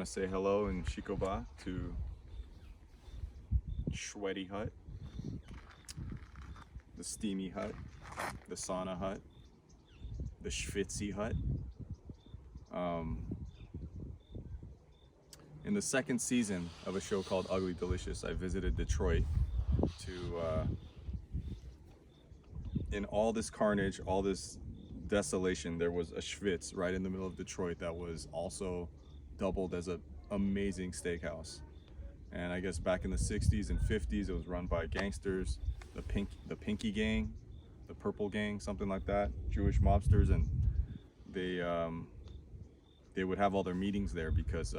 to say hello in Shikoba to Sweaty Hut, the Steamy Hut, the Sauna Hut, the Schwitzy Hut. In the second season of a show called Ugly Delicious, I visited Detroit to, in all this carnage, all this desolation, there was a Schwitz right in the middle of Detroit that was also doubled as an amazing steakhouse. And I guess back in the 60s and 50s, it was run by gangsters, the Pinky Gang, the Purple Gang, something like that, Jewish mobsters, and they would have all their meetings there because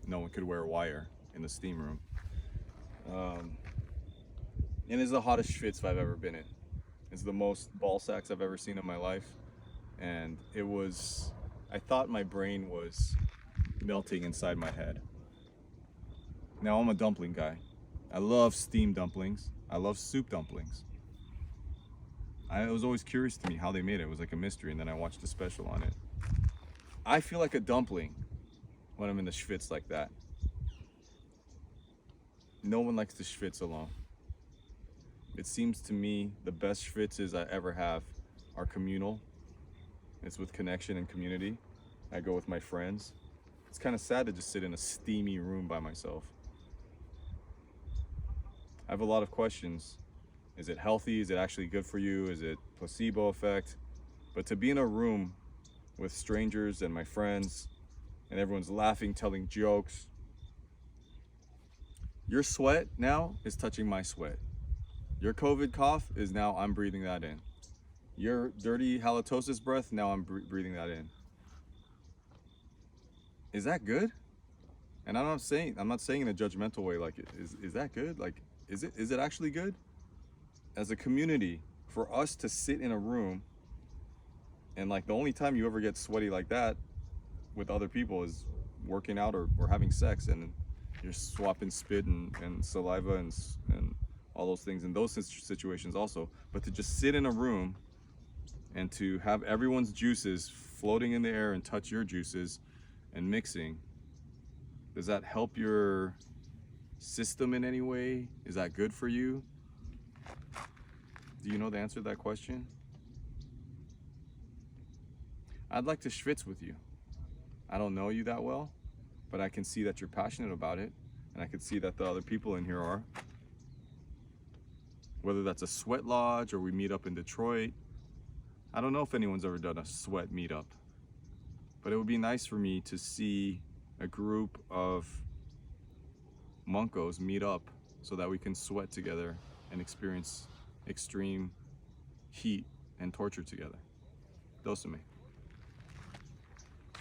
no one could wear a wire in the steam room. And it's the hottest Schwitz I've ever been in. It's the most ball sacks I've ever seen in my life. And it was, I thought my brain was melting inside my head. Now I'm a dumpling guy. I love steamed dumplings. I love soup dumplings. It was always curious to me how they made it. It was like a mystery, and then I watched a special on it. I feel like a dumpling when I'm in the Schwitz like that. No one likes the Schwitz alone. It seems to me the best Schwitzes I ever have are communal. It's with connection and community. I go with my friends. It's kind of sad to just sit in a steamy room by myself. I have a lot of questions. Is it healthy? Is it actually good for you? Is it placebo effect? But to be in a room with strangers and my friends, and everyone's laughing, telling jokes, your sweat now is touching my sweat. Your COVID cough is now I'm breathing that in. Your dirty halitosis breath, now I'm breathing that in. Is that good? And I'm not saying in a judgmental way, like, is that good? Like, is it actually good? As a community, for us to sit in a room and like the only time you ever get sweaty like that with other people is working out or having sex, and you're swapping spit and saliva and all those things in those situations also. But to just sit in a room and to have everyone's juices floating in the air and touch your juices and mixing, does that help your system in any way? Is that good for you? Do you know the answer to that question? I'd like to schwitz with you. I don't know you that well, but I can see that you're passionate about it, and I can see that the other people in here are. Whether that's a sweat lodge or we meet up in Detroit. I don't know if anyone's ever done a sweat meetup, but it would be nice for me to see a group of Munkos meet up so that we can sweat together and experience extreme heat and torture together. Those are me.